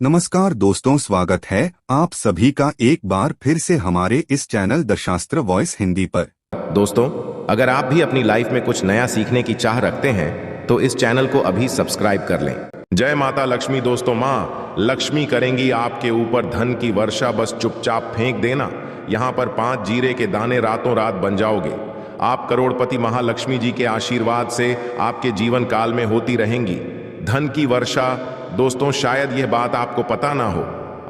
नमस्कार दोस्तों, स्वागत है आप सभी का एक बार फिर से हमारे इस चैनल दशास्त्र वॉइस हिंदी पर। दोस्तों, अगर आप भी अपनी लाइफ में कुछ नया सीखने की चाह रखते हैं तो इस चैनल को अभी सब्सक्राइब कर लें। जय माता लक्ष्मी। दोस्तों, माँ लक्ष्मी करेंगी आपके ऊपर धन की वर्षा, बस चुपचाप फेंक देना। यहाँ पर 5 जीरे के दाने रातों रात बन जाओगे। आप करोड़पति महालक्ष्मी जी के आशीर्वाद से आपके जीवन काल में होती रहेंगी धन की वर्षा। दोस्तों, शायद यह बात आपको पता ना हो,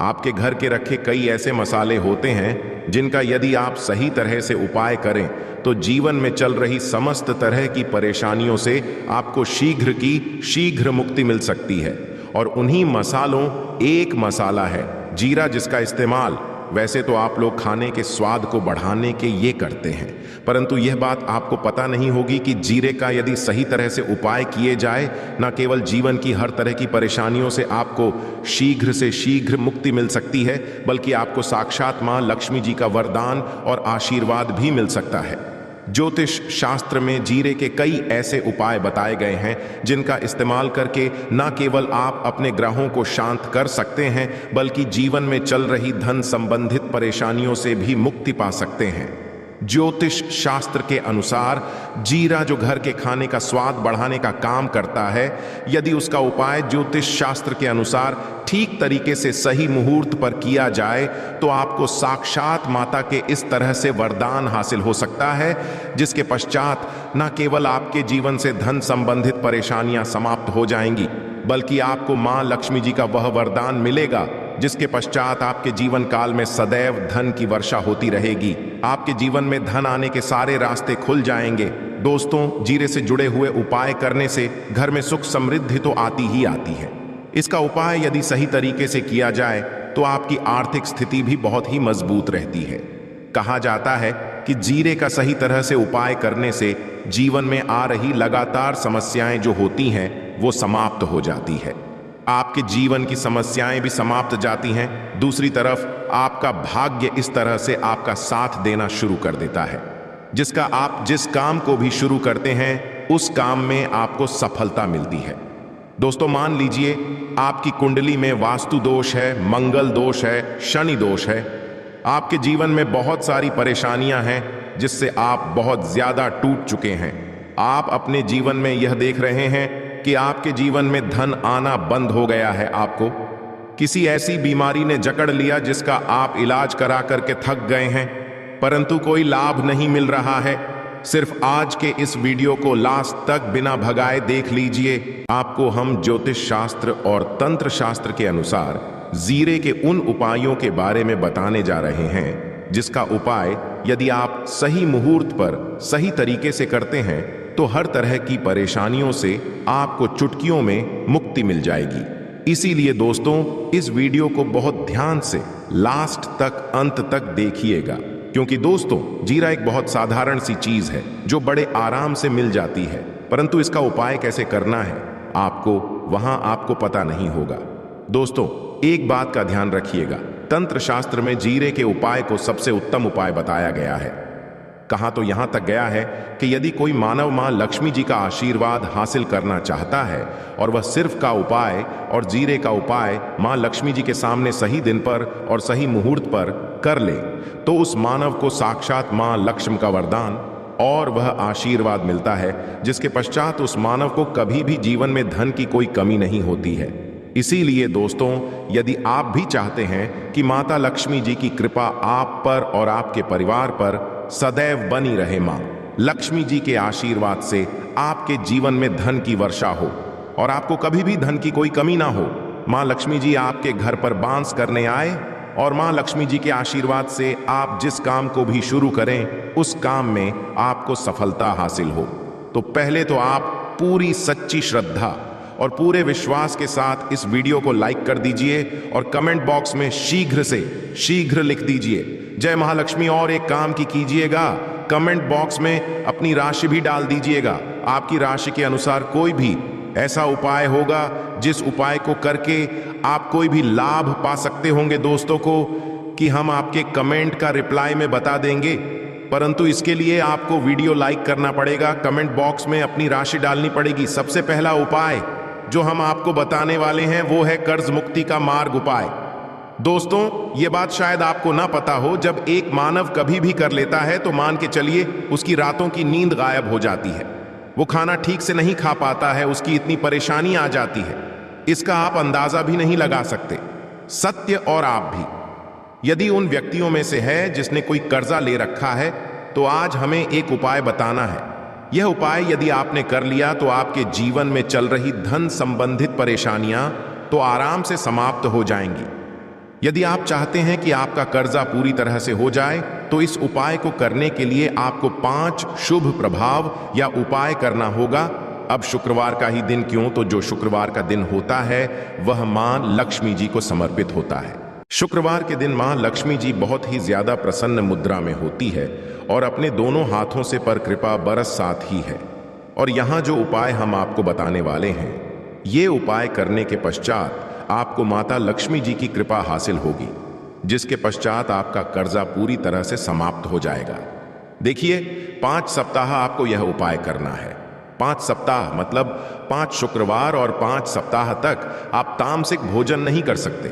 आपके घर के रखे कई ऐसे मसाले होते हैं जिनका यदि आप सही तरह से उपाय करें तो जीवन में चल रही समस्त तरह की परेशानियों से आपको शीघ्र मुक्ति मिल सकती है। और उन्हीं मसालों एक मसाला है जीरा, जिसका इस्तेमाल वैसे तो आप लोग खाने के स्वाद को बढ़ाने के ये करते हैं, परंतु यह बात आपको पता नहीं होगी कि जीरे का यदि सही तरह से उपाय किए जाए, न केवल जीवन की हर तरह की परेशानियों से आपको शीघ्र से शीघ्र मुक्ति मिल सकती है, बल्कि आपको साक्षात मां लक्ष्मी जी का वरदान और आशीर्वाद भी मिल सकता है। ज्योतिष शास्त्र में जीरे के कई ऐसे उपाय बताए गए हैं जिनका इस्तेमाल करके न केवल आप अपने ग्रहों को शांत कर सकते हैं, बल्कि जीवन में चल रही धन संबंधित परेशानियों से भी मुक्ति पा सकते हैं। ज्योतिष शास्त्र के अनुसार जीरा जो घर के खाने का स्वाद बढ़ाने का काम करता है, यदि उसका उपाय ज्योतिष शास्त्र के अनुसार ठीक तरीके से सही मुहूर्त पर किया जाए तो आपको साक्षात माता के इस तरह से वरदान हासिल हो सकता है, जिसके पश्चात न केवल आपके जीवन से धन संबंधित परेशानियां समाप्त हो जाएंगी, बल्कि आपको मां लक्ष्मी जी का वह वरदान मिलेगा जिसके पश्चात आपके जीवन काल में सदैव धन की वर्षा होती रहेगी। आपके जीवन में धन आने के सारे रास्ते खुल जाएंगे। दोस्तों, जीरे से जुड़े हुए उपाय करने से घर में सुख समृद्धि तो आती ही आती है। इसका उपाय यदि सही तरीके से किया जाए तो आपकी आर्थिक स्थिति भी बहुत ही मजबूत रहती है। कहा जाता है कि जीरे का सही तरह से उपाय करने से जीवन में आ रही लगातार समस्याएं जो होती हैं वो समाप्त हो जाती है। आपके जीवन की समस्याएं भी समाप्त जाती हैं। दूसरी तरफ आपका भाग्य इस तरह से आपका साथ देना शुरू कर देता है, जिसका आप जिस काम को भी शुरू करते हैं उस काम में आपको सफलता मिलती है। दोस्तों, मान लीजिए आपकी कुंडली में वास्तु दोष है, मंगल दोष है, शनि दोष है। आपके जीवन में बहुत सारी परेशानियां हैं जिससे आप बहुत ज्यादा टूट चुके हैं। आप अपने जीवन में यह देख रहे हैं कि आपके जीवन में धन आना बंद हो गया है। आपको किसी ऐसी बीमारी ने जकड़ लिया जिसका आप इलाज करा करके थक गए हैं, परंतु कोई लाभ नहीं मिल रहा है। सिर्फ आज के इस वीडियो को लास्ट तक बिना भगाए देख लीजिए। आपको हम ज्योतिष शास्त्र और तंत्र शास्त्र के अनुसार जीरे के उन उपायों के बारे में बताने जा रहे हैं जिसका उपाय यदि आप सही मुहूर्त पर सही तरीके से करते हैं तो हर तरह की परेशानियों से आपको चुटकियों में मुक्ति मिल जाएगी। इसीलिए दोस्तों, इस वीडियो को बहुत ध्यान से लास्ट तक, अंत तक देखिएगा, क्योंकि दोस्तों, जीरा एक बहुत साधारण सी चीज है जो बड़े आराम से मिल जाती है, परंतु इसका उपाय कैसे करना है आपको पता नहीं होगा। दोस्तों, एक बात का ध्यान रखिएगा, तंत्र शास्त्र में जीरे के उपाय को सबसे उत्तम उपाय बताया गया है। कहा तो यहां तक गया है कि यदि कोई मानव मां लक्ष्मी जी का आशीर्वाद हासिल करना चाहता है और वह सिर्फ का उपाय और जीरे का उपाय मां लक्ष्मी जी के सामने सही दिन पर और सही मुहूर्त पर कर ले तो उस मानव को साक्षात मां लक्ष्मी का वरदान और वह आशीर्वाद मिलता है, जिसके पश्चात उस मानव को कभी भी जीवन में धन की कोई कमी नहीं होती है। इसीलिए दोस्तों, यदि आप भी चाहते हैं कि माता लक्ष्मी जी की कृपा आप पर और आपके परिवार पर सदैव बनी रहे, मां लक्ष्मी जी के आशीर्वाद से आपके जीवन में धन की वर्षा हो और आपको कभी भी धन की कोई कमी ना हो, मां लक्ष्मी जी आपके घर पर बांस करने आए और मां लक्ष्मी जी के आशीर्वाद से आप जिस काम को भी शुरू करें उस काम में आपको सफलता हासिल हो, तो पहले तो आप पूरी सच्ची श्रद्धा और पूरे विश्वास के साथ इस वीडियो को लाइक कर दीजिए और कमेंट बॉक्स में शीघ्र से शीघ्र लिख दीजिए जय महालक्ष्मी। और एक काम की कीजिएगा, कमेंट बॉक्स में अपनी राशि भी डाल दीजिएगा। आपकी राशि के अनुसार कोई भी ऐसा उपाय होगा जिस उपाय को करके आप कोई भी लाभ पा सकते होंगे दोस्तों को, कि हम आपके कमेंट का रिप्लाई में बता देंगे, परंतु इसके लिए आपको वीडियो लाइक करना पड़ेगा, कमेंट बॉक्स में अपनी राशि डालनी पड़ेगी। सबसे पहला उपाय जो हम आपको बताने वाले हैं वो है कर्ज मुक्ति का मार्ग उपाय। दोस्तों, ये बात शायद आपको ना पता हो, जब एक मानव कभी भी कर लेता है तो मान के चलिए उसकी रातों की नींद गायब हो जाती है, वो खाना ठीक से नहीं खा पाता है, उसकी इतनी परेशानी आ जाती है, इसका आप अंदाजा भी नहीं लगा सकते। सत्य और आप भी यदि उन व्यक्तियों में से है जिसने कोई कर्जा ले रखा है, तो आज हमें एक उपाय बताना है। यह उपाय यदि आपने कर लिया तो आपके जीवन में चल रही धन संबंधित परेशानियां तो आराम से समाप्त हो जाएंगी। यदि आप चाहते हैं कि आपका कर्जा पूरी तरह से हो जाए, तो इस उपाय को करने के लिए आपको 5 शुभ प्रभाव या उपाय करना होगा। अब शुक्रवार का ही दिन क्यों, तो जो शुक्रवार का दिन होता है वह मां लक्ष्मी जी को समर्पित होता है। शुक्रवार के दिन मां लक्ष्मी जी बहुत ही ज्यादा प्रसन्न मुद्रा में होती है और अपने दोनों हाथों से पर कृपा बरस साथ ही है। और यहाँ जो उपाय हम आपको बताने वाले हैं, ये उपाय करने के पश्चात आपको माता लक्ष्मी जी की कृपा हासिल होगी, जिसके पश्चात आपका कर्जा पूरी तरह से समाप्त हो जाएगा। देखिए, 5 सप्ताह आपको यह उपाय करना है। 5 सप्ताह मतलब 5 शुक्रवार और 5 सप्ताह तक आप तामसिक भोजन नहीं कर सकते।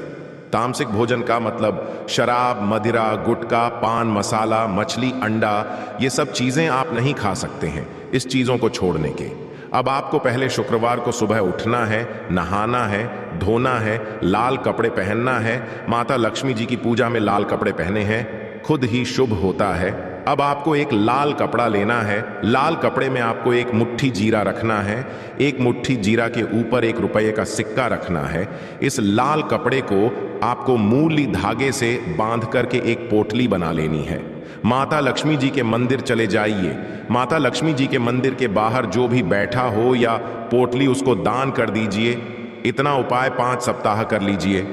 तामसिक भोजन का मतलब शराब, मदिरा, गुटखा, पान मसाला, मछली, अंडा, ये सब चीजें आप नहीं खा सकते हैं इस चीजों को छोड़ने के। अब आपको पहले शुक्रवार को सुबह उठना है, नहाना है, धोना है, लाल कपड़े पहनना है। माता लक्ष्मी जी की पूजा में लाल कपड़े पहने हैं खुद ही शुभ होता है। अब आपको एक लाल कपड़ा लेना है, लाल कपड़े में आपको एक मुट्ठी जीरा रखना है, एक मुट्ठी जीरा के ऊपर 1 रुपये का सिक्का रखना है। इस लाल कपड़े को आपको मूली धागे से बांध करके एक पोटली बना लेनी है। माता लक्ष्मी जी के मंदिर चले जाइए। माता लक्ष्मी जी के मंदिर के बाहर जो भी बैठा हो या पोटली उसको दान कर दीजिए। इतना उपाय 5 सप्ताह कर लीजिए।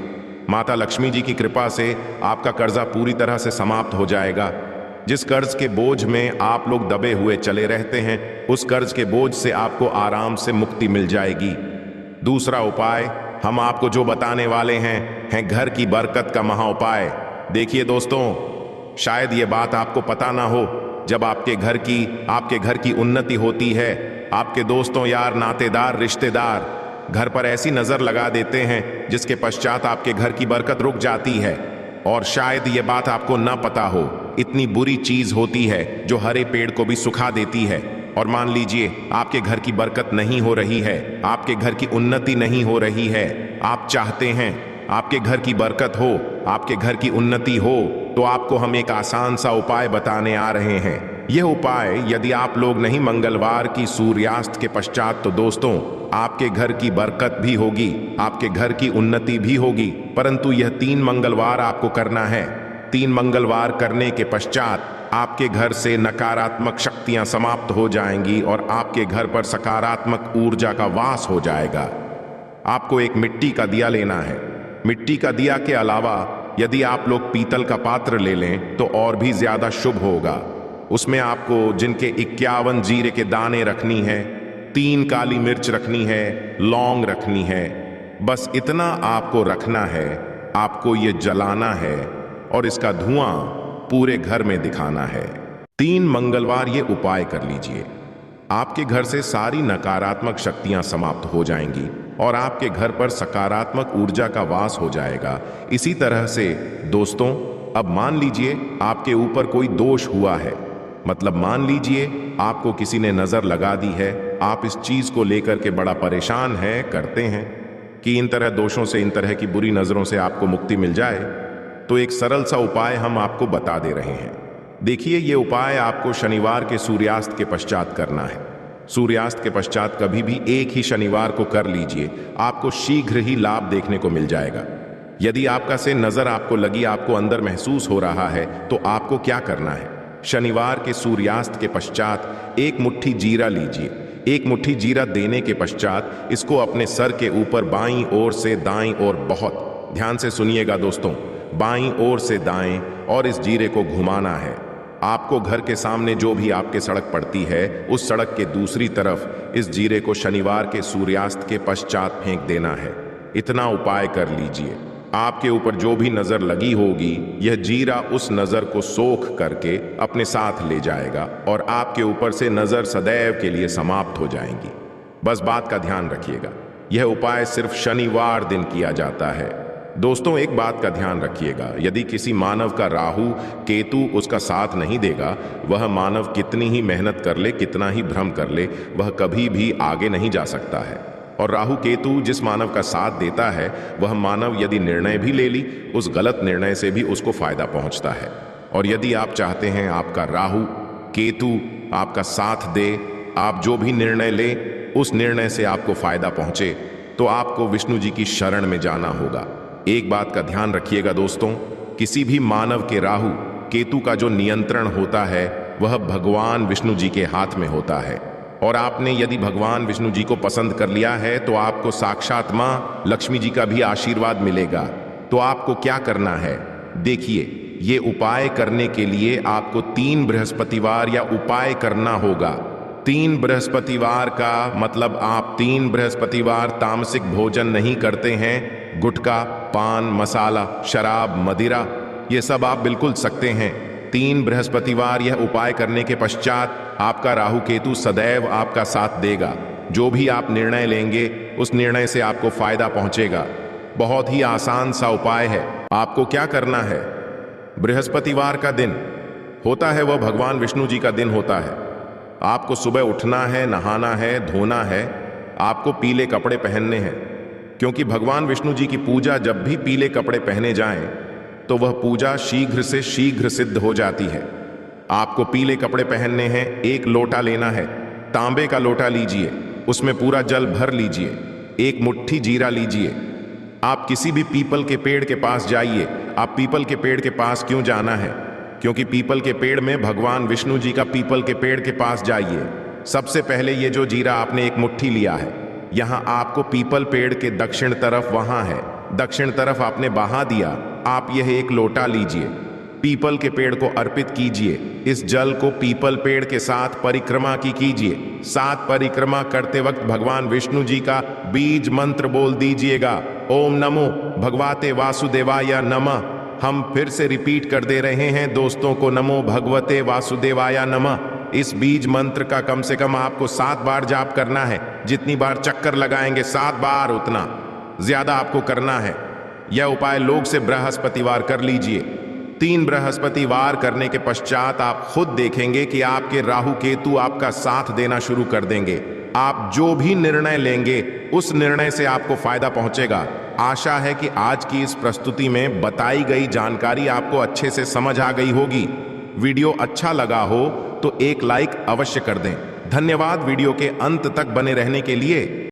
माता लक्ष्मी जी की कृपा से आपका कर्जा पूरी तरह से समाप्त हो जाएगा। जिस कर्ज के बोझ में आप लोग दबे हुए चले रहते हैं, उस कर्ज के बोझ से आपको आराम से मुक्ति मिल जाएगी। दूसरा उपाय हम आपको जो बताने वाले हैं घर की बरकत का महा उपाय। देखिए दोस्तों, शायद ये बात आपको पता ना हो, जब आपके घर की उन्नति होती है, आपके दोस्तों, यार, नातेदार, रिश्तेदार घर पर ऐसी नजर लगा देते हैं जिसके पश्चात आपके घर की बरकत रुक जाती है। और शायद ये बात आपको ना पता हो, इतनी बुरी चीज होती है जो हरे पेड़ को भी सुखा देती है। और मान लीजिए आपके घर की बरकत नहीं हो रही है, आपके घर की उन्नति नहीं हो रही है, आप चाहते हैं आपके घर की बरकत हो, आपके घर की उन्नति हो, तो आपको हम एक आसान सा उपाय बताने आ रहे हैं। यह उपाय यदि आप लोग नहीं मंगलवार की सूर्यास्त के पश्चात, तो दोस्तों आपके घर की बरकत भी होगी, आपके घर की उन्नति भी होगी। परंतु यह 3 मंगलवार आपको करना है। 3 मंगलवार करने के पश्चात आपके घर से नकारात्मक शक्तियां समाप्त हो जाएंगी और आपके घर पर सकारात्मक ऊर्जा का वास हो जाएगा। आपको एक मिट्टी का दिया लेना है। मिट्टी का दिया के अलावा यदि आप लोग पीतल का पात्र ले लें तो और भी ज्यादा शुभ होगा। उसमें आपको जिनके 51 जीरे के दाने रखनी है, 3 काली मिर्च रखनी है, लौंग रखनी है, बस इतना आपको रखना है। आपको ये जलाना है और इसका धुआं पूरे घर में दिखाना है। 3 मंगलवार ये उपाय कर लीजिए। आपके घर से सारी नकारात्मक शक्तियां समाप्त हो जाएंगी और आपके घर पर सकारात्मक ऊर्जा का वास हो जाएगा। इसी तरह से दोस्तों, अब मान लीजिए आपके ऊपर कोई दोष हुआ है, मतलब मान लीजिए आपको किसी ने नजर लगा दी है, आप इस चीज को लेकर के बड़ा परेशान करते हैं कि इन तरह दोषों से, इन तरह की बुरी नजरों से आपको मुक्ति मिल जाए, तो एक सरल सा उपाय हम आपको बता दे रहे हैं। देखिए, ये उपाय आपको शनिवार के सूर्यास्त के पश्चात करना है। सूर्यास्त के पश्चात कभी भी एक ही शनिवार को कर लीजिए, आपको शीघ्र ही लाभ देखने को मिल जाएगा। यदि आपका से नजर आपको लगी, आपको अंदर महसूस हो रहा है, तो आपको क्या करना है? शनिवार के सूर्यास्त के पश्चात 1 मुट्ठी जीरा लीजिए। 1 मुट्ठी जीरा देने के पश्चात इसको अपने सर के ऊपर बाईं ओर से दाईं ओर, बहुत ध्यान से सुनिएगा दोस्तों, बाईं ओर से दाएं, और इस जीरे को घुमाना है। आपको घर के सामने जो भी आपके सड़क पड़ती है, उस सड़क के दूसरी तरफ इस जीरे को शनिवार के सूर्यास्त के पश्चात फेंक देना है। इतना उपाय कर लीजिए। आपके ऊपर जो भी नजर लगी होगी, यह जीरा उस नजर को सोख करके अपने साथ ले जाएगा और आपके ऊपर से नजर सदैव के लिए समाप्त हो जाएंगी। बस बात का ध्यान रखिएगा। यह उपाय सिर्फ शनिवार दिन किया जाता है। दोस्तों, एक बात का ध्यान रखिएगा, यदि किसी मानव का राहु केतु उसका साथ नहीं देगा, वह मानव कितनी ही मेहनत कर ले, कितना ही भ्रम कर ले, वह कभी भी आगे नहीं जा सकता है। और राहु केतु जिस मानव का साथ देता है, वह मानव यदि निर्णय भी ले ली, उस गलत निर्णय से भी उसको फायदा पहुंचता है। और यदि आप चाहते हैं आपका राहु केतु आपका साथ दे, आप जो भी निर्णय ले उस निर्णय से आपको फायदा पहुंचे, तो आपको विष्णु जी की शरण में जाना होगा। एक बात का ध्यान रखिएगा दोस्तों, किसी भी मानव के राहु केतु का जो नियंत्रण होता है वह भगवान विष्णु जी के हाथ में होता है। और आपने यदि भगवान विष्णु जी को पसंद कर लिया है तो आपको साक्षात मां लक्ष्मी जी का भी आशीर्वाद मिलेगा। तो आपको क्या करना है, देखिए, ये उपाय करने के लिए आपको 3 बृहस्पतिवार या उपाय करना होगा। 3 बृहस्पतिवार का मतलब आप 3 बृहस्पतिवार तामसिक भोजन नहीं करते हैं। गुटखा, पान मसाला, शराब, मदिरा, ये सब आप बिल्कुल सकते हैं। 3 बृहस्पतिवार यह उपाय करने के पश्चात आपका राहु केतु सदैव आपका साथ देगा। जो भी आप निर्णय लेंगे उस निर्णय से आपको फायदा पहुंचेगा। बहुत ही आसान सा उपाय है। आपको क्या करना है, बृहस्पतिवार का दिन होता है वह भगवान विष्णु जी का दिन होता है। आपको सुबह उठना है, नहाना है, धोना है, आपको पीले कपड़े पहनने हैं, क्योंकि भगवान विष्णु जी की पूजा जब भी पीले कपड़े पहने जाएं तो वह पूजा शीघ्र से शीघ्र सिद्ध हो जाती है। आपको पीले कपड़े पहनने हैं, एक लोटा लेना है, तांबे का लोटा लीजिए, उसमें पूरा जल भर लीजिए, एक मुट्ठी जीरा लीजिए। आप किसी भी पीपल के पेड़ के पास जाइए। आप पीपल के पेड़ के पास क्यों जाना है, क्योंकि पीपल के पेड़ में भगवान विष्णु जी का पीपल के पेड़ के पास जाइए। सबसे पहले ये जो जीरा आपने एक मुट्ठी लिया है, यहां आपको पीपल पेड़ के दक्षिण तरफ, वहां है दक्षिण तरफ आपने बहा दिया। आप यह एक लोटा लीजिए, पीपल के पेड़ को अर्पित कीजिए। इस जल को पीपल पेड़ के साथ परिक्रमा की कीजिए। 7 परिक्रमा करते वक्त भगवान विष्णु जी का बीज मंत्र बोल दीजिएगा, ओम नमो भगवते वासुदेवाय नमः। हम फिर से रिपीट कर दे रहे हैं दोस्तों को, नमो भगवते वासुदेवाय नमः। इस बीज मंत्र का कम से कम आपको 7 बार जाप करना है। जितनी बार चक्कर लगाएंगे 7 बार, उतना ज्यादा आपको करना है। यह उपाय लोग से बृहस्पतिवार कर लीजिए। 3 बृहस्पतिवार करने के पश्चात आप खुद देखेंगे कि आपके राहु केतु आपका साथ देना शुरू कर देंगे। आप जो भी निर्णय लेंगे उस निर्णय से आपको फायदा पहुंचेगा। आशा है कि आज की इस प्रस्तुति में बताई गई जानकारी आपको अच्छे से समझ आ गई होगी। वीडियो अच्छा लगा हो तो एक लाइक अवश्य कर दें। धन्यवाद वीडियो के अंत तक बने रहने के लिए।